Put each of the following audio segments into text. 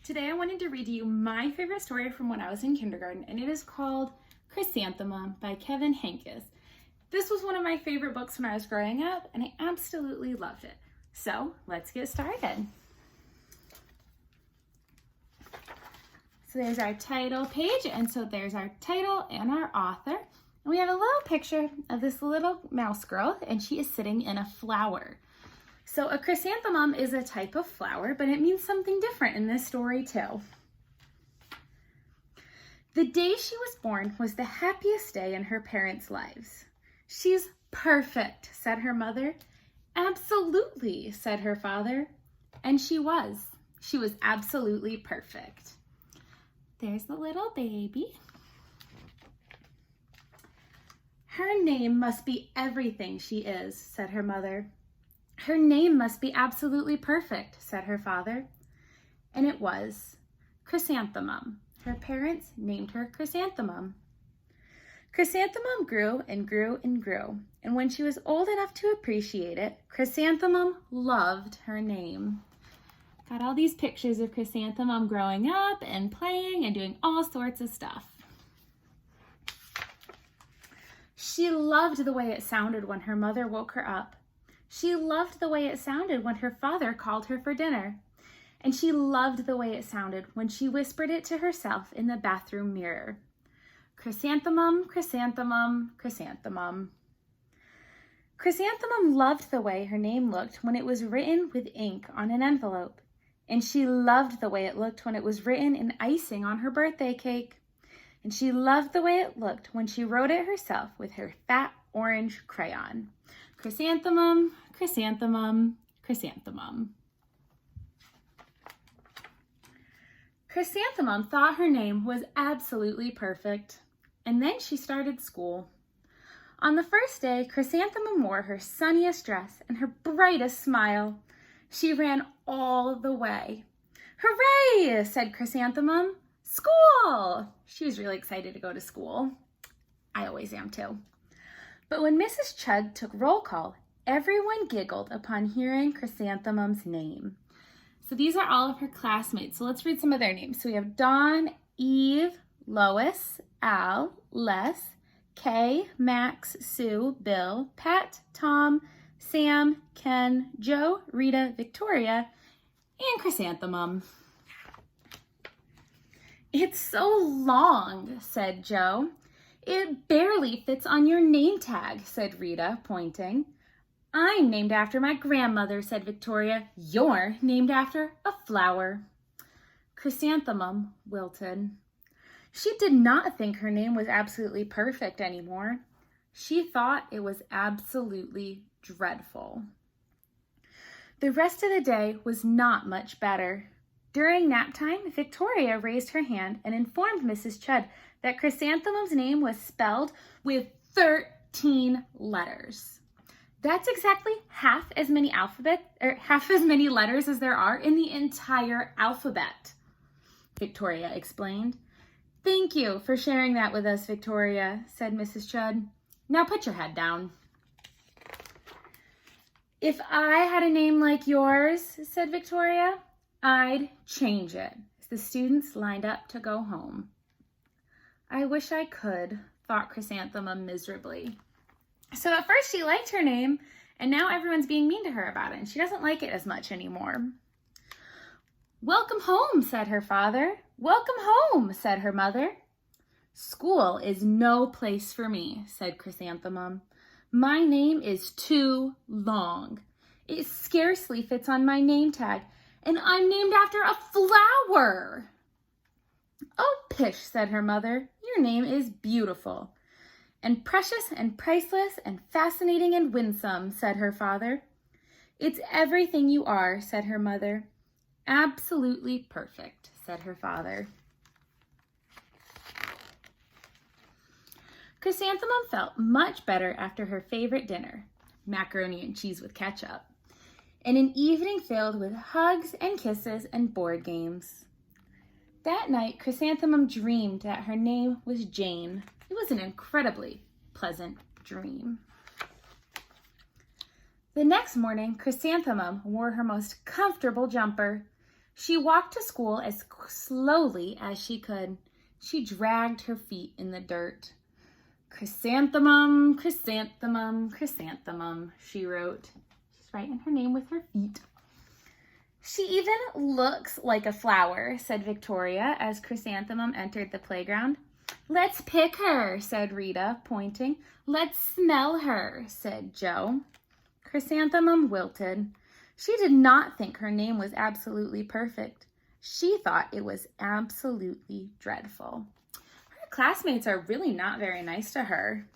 Today I wanted to read to you my favorite story from when I was in kindergarten, and it is called Chrysanthemum by Kevin Henkes. This was one of my favorite books when I was growing up, and I absolutely loved it. So let's get started. So there's our title page, and so there's our title and our author. And we have a little picture of this little mouse girl, and she is sitting in a flower. So a chrysanthemum is a type of flower, but it means something different in this story too. The day she was born was the happiest day in her parents' lives. "She's perfect," said her mother. "Absolutely," said her father. And she was. She was absolutely perfect. There's the little baby. "Her name must be everything she is," said her mother. "Her name must be absolutely perfect," said her father. And it was. Chrysanthemum. Her parents named her Chrysanthemum. Chrysanthemum grew and grew and grew, and when she was old enough to appreciate it, Chrysanthemum loved her name. Got all these pictures of Chrysanthemum growing up and playing and doing all sorts of stuff. She loved the way it sounded when her mother woke her up. She loved the way it sounded when her father called her for dinner. And she loved the way it sounded when she whispered it to herself in the bathroom mirror. Chrysanthemum, chrysanthemum, chrysanthemum. Chrysanthemum loved the way her name looked when it was written with ink on an envelope. And she loved the way it looked when it was written in icing on her birthday cake. And she loved the way it looked when she wrote it herself with her fat orange crayon. Chrysanthemum, chrysanthemum, chrysanthemum. Chrysanthemum thought her name was absolutely perfect. And then she started school. On the first day, Chrysanthemum wore her sunniest dress and her brightest smile. She ran all the way. "Hooray!" said Chrysanthemum. "School!" She was really excited to go to school. I always am too. But when Mrs. Chud took roll call, everyone giggled upon hearing Chrysanthemum's name. So these are all of her classmates. So let's read some of their names. So we have Dawn, Eve, Lois, Al, Les, Kay, Max, Sue, Bill, Pat, Tom, Sam, Ken, Joe, Rita, Victoria, and Chrysanthemum. "It's so long," said Joe. "It barely fits on your name tag," said Rita, pointing. "I'm named after my grandmother," said Victoria. "You're named after a flower." Chrysanthemum wilted. She did not think her name was absolutely perfect anymore. She thought it was absolutely dreadful. The rest of the day was not much better. During nap time, Victoria raised her hand and informed Mrs. Chud that Chrysanthemum's name was spelled with 13 letters. That's exactly half as many letters as there are in the entire alphabet, Victoria explained. "Thank you for sharing that with us, Victoria," said Mrs. Chud. "Now put your head down." "If I had a name like yours," said Victoria, "I'd change it," as the students lined up to go home. "I wish I could," thought Chrysanthemum miserably. So at first she liked her name, and now everyone's being mean to her about it, and she doesn't like it as much anymore. "Welcome home," said her father. "Welcome home," said her mother. "School is no place for me," said Chrysanthemum. "My name is too long. It scarcely fits on my name tag, and I'm named after a flower." "Oh, pish," said her mother. "Your name is beautiful." "And precious and priceless and fascinating and winsome," said her father. "It's everything you are," said her mother. "Absolutely perfect," said her father. Chrysanthemum felt much better after her favorite dinner, macaroni and cheese with ketchup, and an evening filled with hugs and kisses and board games. That night, Chrysanthemum dreamed that her name was Jane. It was an incredibly pleasant dream. The next morning, Chrysanthemum wore her most comfortable jumper. She walked to school as slowly as she could. She dragged her feet in the dirt. Chrysanthemum, chrysanthemum, chrysanthemum, she wrote. She's writing her name with her feet. She even looks like a flower, said Victoria as Chrysanthemum entered the playground. Let's pick her, said Rita, pointing. Let's smell her, said Joe. Chrysanthemum wilted. She did not think her name was absolutely perfect. She thought it was absolutely dreadful. Her classmates are really not very nice to her.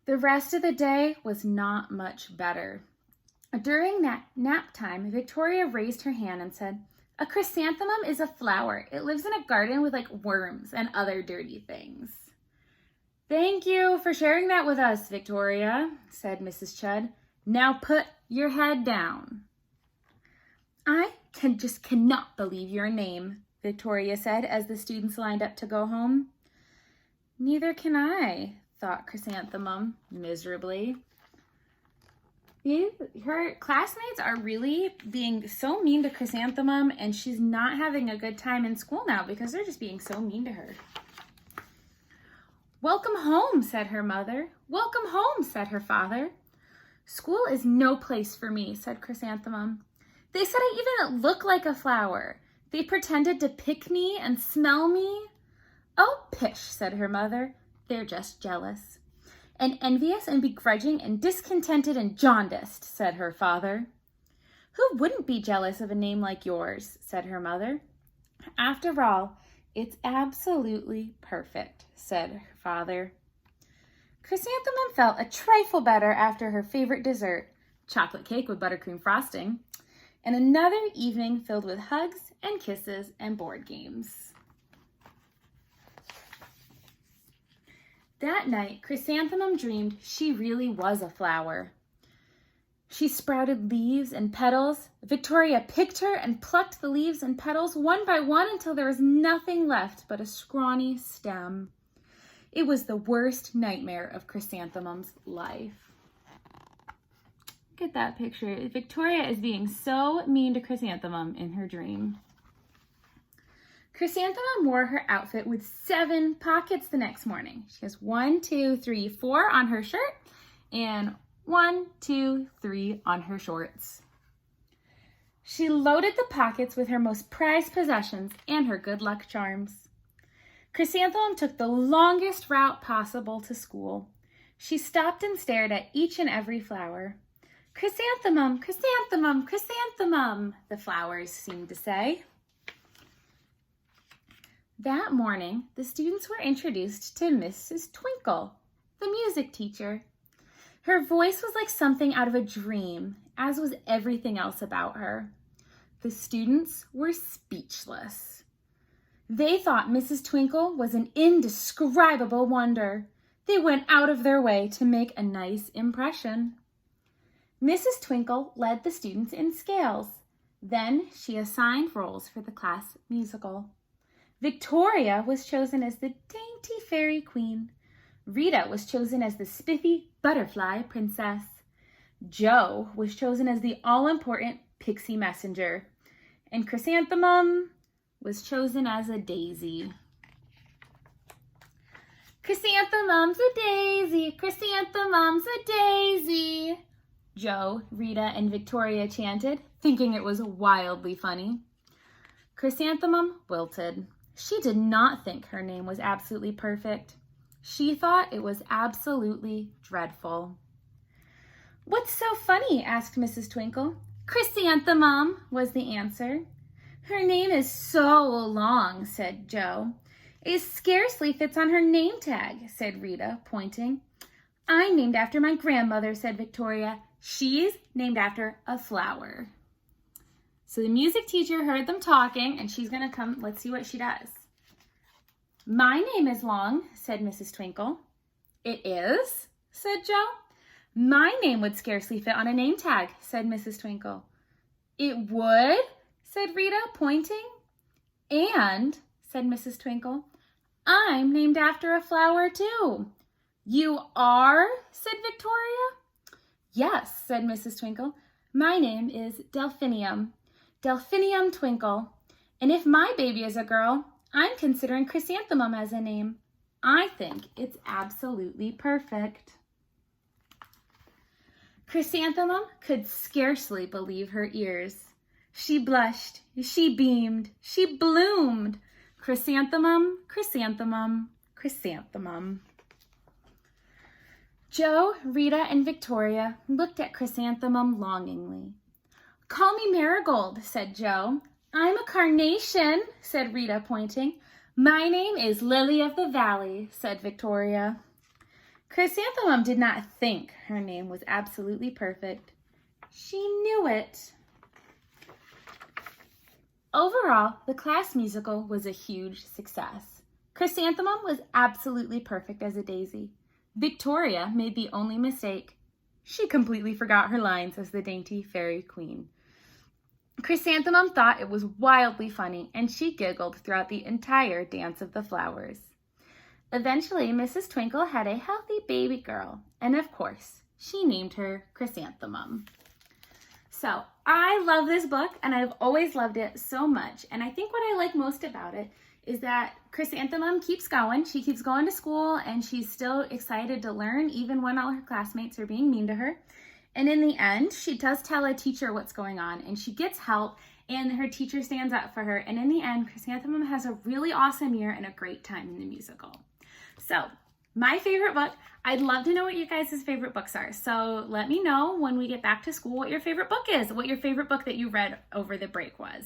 The rest of the day was not much better. During nap time, Victoria raised her hand and said, "A chrysanthemum is a flower. It lives in a garden with like worms and other dirty things." "Thank you for sharing that with us, Victoria," said Mrs. Chudd. "Now put your head down." "I just cannot believe your name," Victoria said as the students lined up to go home. "Neither can I," thought Chrysanthemum miserably. Her classmates are really being so mean to Chrysanthemum, and she's not having a good time in school now because they're just being so mean to her. "Welcome home," said her mother. "Welcome home," said her father. "School is no place for me," said Chrysanthemum. "They said I even look like a flower. They pretended to pick me and smell me." "Oh, pish," said her mother. "They're just jealous." "And envious and begrudging and discontented and jaundiced," said her father. "Who wouldn't be jealous of a name like yours?" said her mother. "After all, it's absolutely perfect," said her father. Chrysanthemum felt a trifle better after her favorite dessert, chocolate cake with buttercream frosting, and another evening filled with hugs and kisses and board games. That night, Chrysanthemum dreamed she really was a flower. She sprouted leaves and petals. Victoria picked her and plucked the leaves and petals one by one until there was nothing left but a scrawny stem. It was the worst nightmare of Chrysanthemum's life. Look at that picture. Victoria is being so mean to Chrysanthemum in her dream. Chrysanthemum wore her outfit with 7 pockets the next morning. She has 1, 2, 3, 4 on her shirt and 1, 2, 3 on her shorts. She loaded the pockets with her most prized possessions and her good luck charms. Chrysanthemum took the longest route possible to school. She stopped and stared at each and every flower. "Chrysanthemum, chrysanthemum, chrysanthemum," the flowers seemed to say. That morning, the students were introduced to Mrs. Twinkle, the music teacher. Her voice was like something out of a dream, as was everything else about her. The students were speechless. They thought Mrs. Twinkle was an indescribable wonder. They went out of their way to make a nice impression. Mrs. Twinkle led the students in scales. Then she assigned roles for the class musical. Victoria was chosen as the dainty fairy queen. Rita was chosen as the spiffy butterfly princess. Joe was chosen as the all-important pixie messenger. And Chrysanthemum was chosen as a daisy. "Chrysanthemum's a daisy, chrysanthemum's a daisy," Joe, Rita, and Victoria chanted, thinking it was wildly funny. Chrysanthemum wilted. She did not think her name was absolutely perfect. She thought it was absolutely dreadful. "What's so funny?" asked Mrs. Twinkle. "Chrysanthemum," was the answer. "Her name is so long," said Joe. "It scarcely fits on her name tag," said Rita, pointing. "I'm named after my grandmother," said Victoria. "She's named after a flower." So the music teacher heard them talking, and she's going to come. Let's see what she does. "My name is long," said Mrs. Twinkle. "It is?" said Joe. "My name would scarcely fit on a name tag," said Mrs. Twinkle. "It would?" said Rita, pointing. "And," said Mrs. Twinkle, "I'm named after a flower too." "You are?" said Victoria. "Yes," said Mrs. Twinkle. "My name is Delphinium. Delphinium Twinkle. And if my baby is a girl, I'm considering Chrysanthemum as a name. I think it's absolutely perfect. Chrysanthemum could scarcely believe her ears. She blushed, she beamed, she bloomed. Chrysanthemum, chrysanthemum, chrysanthemum. Joe, Rita, and Victoria looked at Chrysanthemum longingly. Call me Marigold, said Joe. I'm a carnation, said Rita, pointing. My name is Lily of the Valley, said Victoria. Chrysanthemum did not think her name was absolutely perfect. She knew it. Overall, the class musical was a huge success. Chrysanthemum was absolutely perfect as a daisy. Victoria made the only mistake. She completely forgot her lines as the dainty fairy queen. Chrysanthemum thought it was wildly funny, and she giggled throughout the entire Dance of the Flowers. Eventually, Mrs. Twinkle had a healthy baby girl, and of course, she named her Chrysanthemum. So, I love this book, and I've always loved it so much, and I think what I like most about it is that Chrysanthemum keeps going. She keeps going to school, and she's still excited to learn, even when all her classmates are being mean to her. And in the end, she does tell a teacher what's going on, and she gets help, and her teacher stands up for her. And in the end, Chrysanthemum has a really awesome year and a great time in the musical. So, my favorite book, I'd love to know what you guys' favorite books are. So let me know when we get back to school what your favorite book is, what your favorite book that you read over the break was.